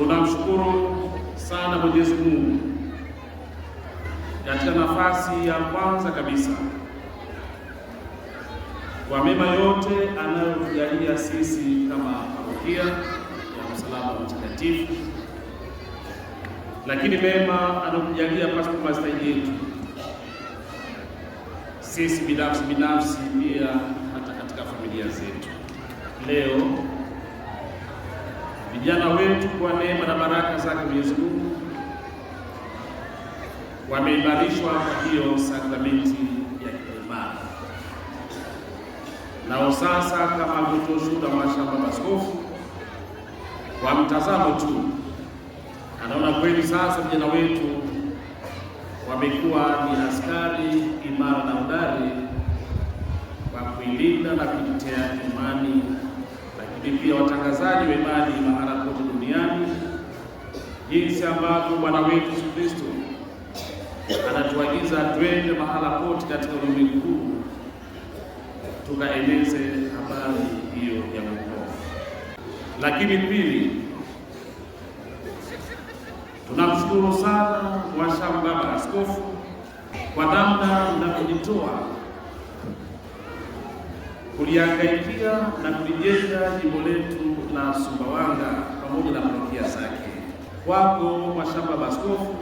Tunamshukuru sana Mwenyezi Mungu katika nafasi ya kwanza kabisa kwa mema yote anayotujalia sisi kama parokia ya Msalaba Mtakatifu, lakini mema anayotujalia pasipo mastahili yetu sisi binafsi pia hata katika familia zetu. Leo vijana wetu kwa neema na baraka zake Mwenyezi Mungu wameimarishwa kwa hiyo sakramenti ya kipaimara. Nao sasa kama alivyoshuhudia mashamba askofu, kwa mtazamo tu anaona kweli sasa vijana wetu wamekuwa ni askari imara na hodari kwa kuilinda na kuitetea imani, lakini pia watangazaji wa imani mahala pote duniani, jinsi ambavyo Bwana wetu Yesu Kristo anatuagiza twende mahala pote katika ulimwengu huu tukaeneze habari hiyo ya wokovu. Lakini pili, tunamshukuru sana Mhashamu Askofu kwa namna mnavyojitoa kuliangaikia na kulijenga jimbo letu la Sumbawanga pamoja na parokia zake. Kwako Mhashamu Askofu,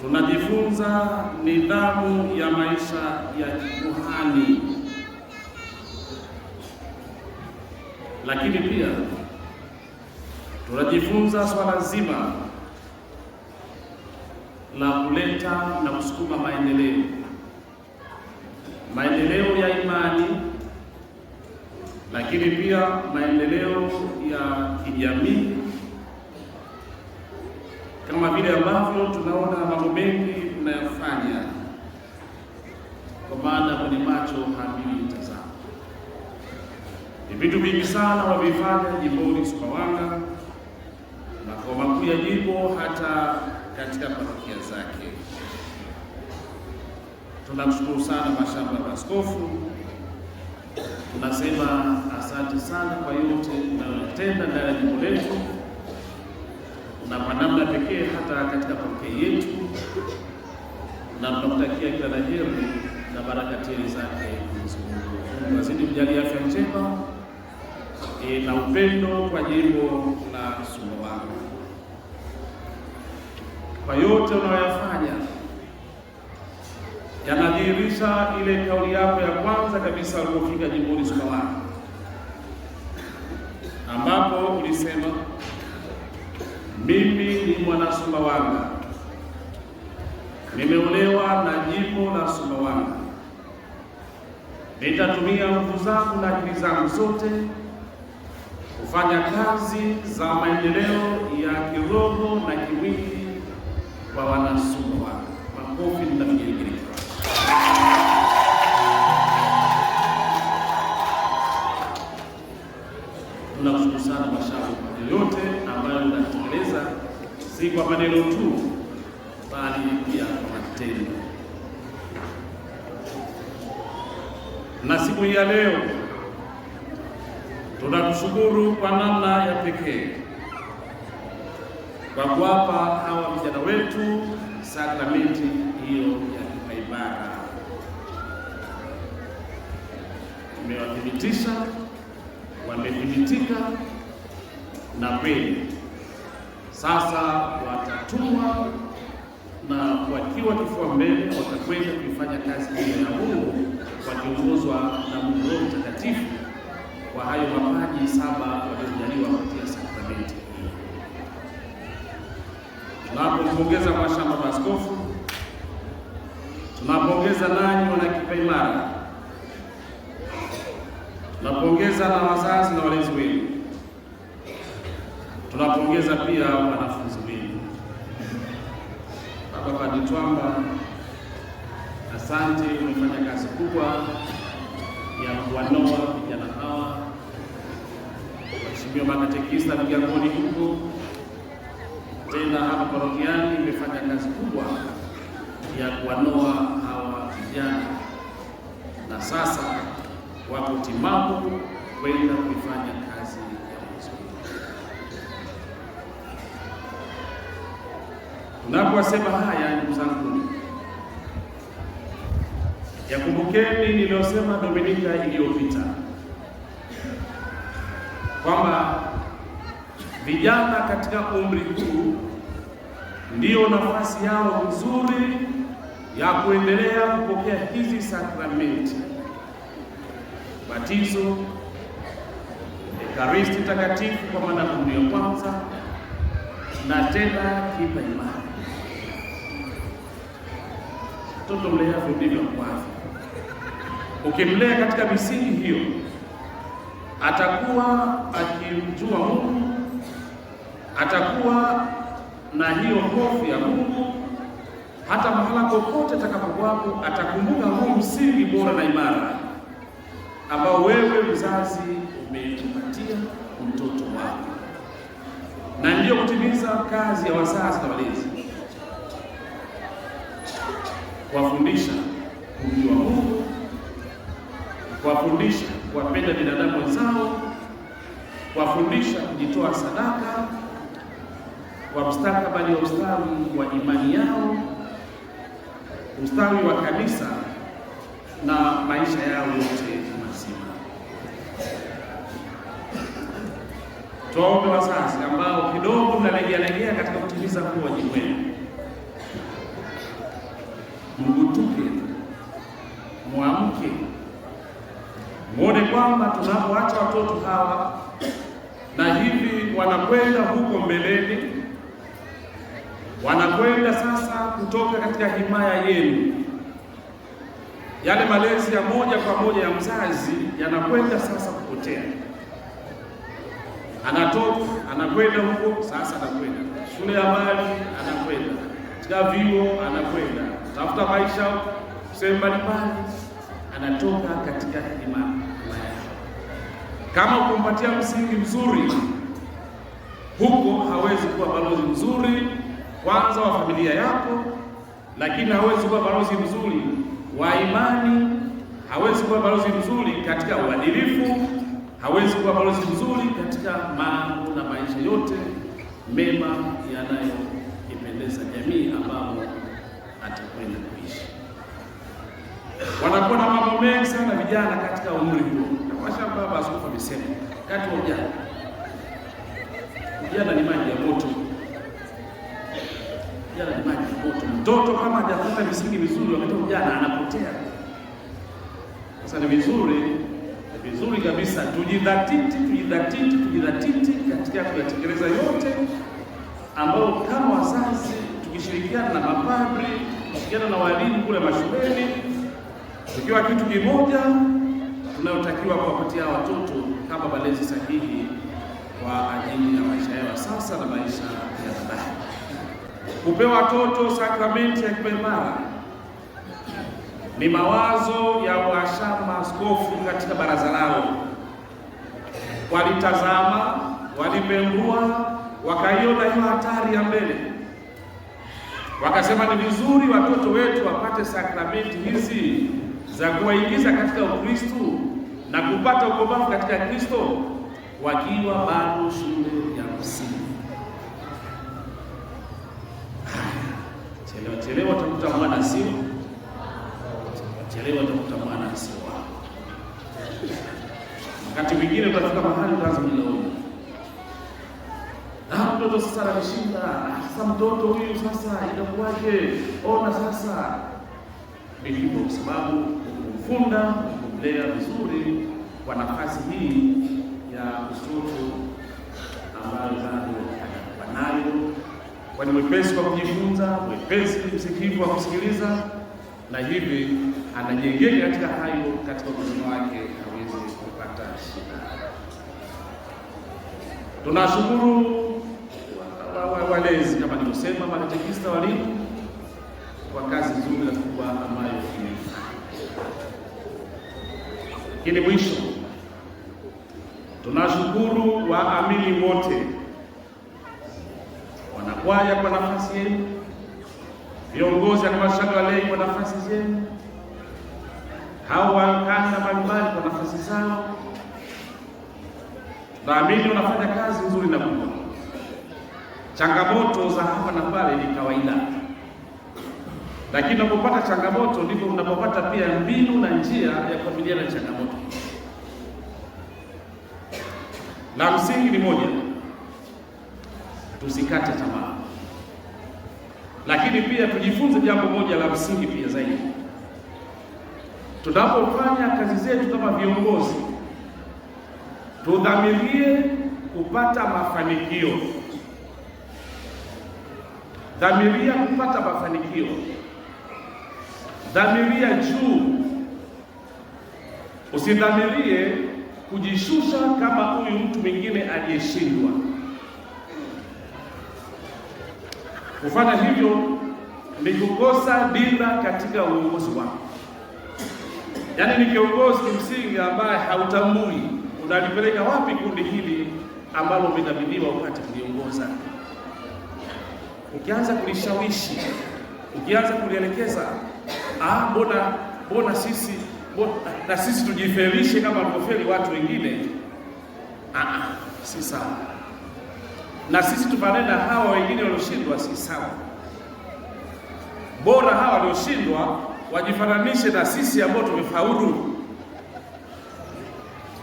tunajifunza nidhamu ya maisha ya kikuhani, lakini pia tunajifunza swala zima la kuleta na kusukuma maendeleo ya imani, lakini pia maendeleo ya kijamii, kama vile ambavyo tunaona mambo mengi tunayofanya, kwa maana mwenye macho haambiwi tazama. Ni vitu vingi sana wavifanya jimboni Sumbawanga, makao makuu ya jimbo, hata katika parokia zake. Tunamshukuru sana Mhashamu Askofu, tunasema asante sana kwa yote unayotenda ndani ya jimbo letu na kwa namna pekee hata katika parokia yetu, na tunakutakia kila la heri na baraka tele zake Mwenyezi Mungu. Mungu azidi kujalia afya njema na upendo kwa jimbo la Sumbawanga. Kwa yote unayoyafanya yanadhihirisha ile kauli yako ya kwanza kabisa ulipofika jimboni Sumbawanga, ambapo ulisema, mimi ni mwana Sumbawanga, nimeolewa na jimbo la Sumbawanga, nitatumia nguvu zangu na akili zangu zote kufanya kazi za maendeleo ya kiroho na kimwili kwa wana Sumbawanga. Makofi na vigelegele. Tunakushukuru sana Mhashamu kwa yote ambayo unatekeleza, si kwa maneno tu, bali pia kwa matendo. Na siku ya leo tunakushukuru kwa namna ya pekee kwa kuwapa hawa vijana wetu sakramenti hiyo ya kipaimara. Tumewathibitisha, wamethibitika, na kweli sasa watatumwa na wakiwa kifua mbele watakwenda kuifanya kazi hiyo ya Mungu wakiongozwa na Mungu Roho Mtakatifu kwa hayo mapaji 7 waliojaliwa kupitia sakramenti hii. Tunapompongeza Mhashamu Askofu, tunapongeza nanyi wana kipaimara, tunapongeza na wazazi na walezi wenu, tunapongeza pia wanafunzi wenu. Baba Padre Twamba, asante, umefanya kazi kubwa ya kuwanoa vijana hawa. Mheshimiwa makatekista Vigamboni huko tena hapa parokiani imefanya kazi kubwa ya kuwanoa hawa vijana, na sasa wapo timamu kwenda kuifanya kazi ya Mwenyezi Mungu. Tunapowasema haya, ndugu zangu, yakumbukeni niliyosema Dominika iliyopita kwamba vijana katika umri huu ndiyo nafasi yao nzuri ya kuendelea kupokea hizi sakramenti: batizo, Ekaristi Takatifu kwa maana ya kwanza, na tena kipa imani. Mtoto mleavyo ndivyo kwavyo. Ukimlea katika misingi hiyo, atakuwa akimjua Mungu, atakuwa na hiyo hofu ya Mungu. Hata mahala popote atakapokuwapo, atakumbuka huu msingi bora na imara ambao wewe mzazi umetupatia mtoto wako, na ndiyo kutimiza kazi ya wazazi na walezi, kuwafundisha kumjua Mungu, kuwafundisha kuwapenda binadamu wenzao, kuwafundisha kujitoa sadaka kwa mustakabali wa ustawi wa imani yao, ustawi wa kanisa na maisha yao yote mazima. Tuombe wazazi ambao kidogo mnalegea katika kutimiza huu wajibu wenu, mgutuke, mwamke, muone kwamba tunapoacha watoto hawa na hivi wanakwenda huko mbeleni, wanakwenda sasa kutoka katika himaya yenu. Yale malezi ya moja kwa moja ya mzazi yanakwenda sasa kupotea. Anatoka, anakwenda huko, sasa anakwenda shule ya mbali, anakwenda katika vyuo, anakwenda tafuta maisha sehemu mbalimbali, anatoka katika himaya. Kama ukumpatia msingi mzuri huko, hawezi kuwa balozi mzuri kwanza wa familia yako, lakini hawezi kuwa balozi mzuri wa imani, hawezi kuwa balozi mzuri katika uadilifu, hawezi kuwa balozi mzuri katika mambo na maisha yote mema yanayoipendeza jamii ambao atakwenda kuishi. Wanakuwa na mambo mengi sana vijana katika umri huo. Washa baba askofu amesema kati wa ujana ni maji ya moto. Ujana ni maji ya moto. Mtoto kama hajapata misingi mizuri wakati ujana anapotea. Sasa ni vizuri kabisa tujidhatiti katika kuyatekeleza yote ambao kama wazazi tukishirikiana na mapadri, tukishirikiana na walimu kule mashuleni, tukiwa kitu kimoja, tunayotakiwa kuwapatia watoto kama malezi sahihi kwa ajili ya maisha yao sasa na maisha ya baadaye. Kupewa watoto sakramenti ya kipaimara ni mawazo ya washama askofu katika baraza lao. Walitazama, walipembua, wakaiona hiyo hatari ya mbele, wakasema ni vizuri watoto wetu wapate sakramenti hizi za kuwaingiza katika Ukristo na kupata ukomavu katika Kristo wakiwa bado shule ya msingi. Chelewa utakuta mwana sio, chelewa utakuta mwana sio. Wakati mwingine utafika mahali utaanza kulaumu, mtoto sasa anashinda, sasa mtoto huyu sasa itakuwaje? Ona sasa ndivyo, kwa sababu kumfunda, kumlea vizuri kwa nafasi hii ya mtoto ambayo bado anayo, kwani mwepesi kwa kujifunza, mwepesi msikivu wa kusikiliza, na hivi anajengeka katika hayo katika uzima wake, hawezi kupata shida. Tunashukuru walezi kama nilivyosema, makatekista, walimu kwa kazi nzuri na kubwa ambayo imefanya. Lakini mwisho tunashukuru waamini wote, wanakwaya kwa nafasi yenu, viongozi wa halmashauri ya walei kwa nafasi zenu, hao wakanda mbalimbali kwa nafasi zao. Naamini unafanya kazi nzuri na kubwa. Changamoto za hapa na pale ni kawaida, lakini unapopata changamoto ndipo unapopata pia mbinu na njia ya kukabiliana na changamoto. La msingi ni moja, tusikate tamaa, lakini pia tujifunze jambo moja la msingi pia zaidi. Tunapofanya kazi zetu kama viongozi, tudhamirie kupata mafanikio. Dhamiria kupata mafanikio, dhamiria juu. Usidhamirie kujishusha kama huyu mtu mwingine aliyeshindwa. Kufanya hivyo ni kukosa dira katika uongozi wako. Yaani ni kiongozi kimsingi ambaye hautambui unalipeleka wapi kundi hili ambalo umedhaminiwa wakati kuliongoza. Ukianza kulishawishi, ukianza kulielekeza, mbona sisi na sisi tujifelishe kama walivyofeli watu wengine, si sawa. Na sisi tufanane na hawa wengine walioshindwa, si sawa. Bora hawa walioshindwa wajifananishe na sisi ambao tumefaulu,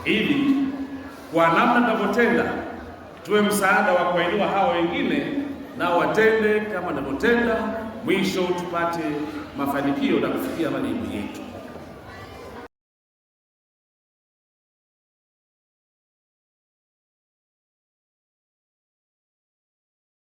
ili kwa namna tunavyotenda tuwe msaada wa kuinua hawa wengine, nao watende kama tunavyotenda, mwisho tupate mafanikio na kufikia malengo yetu.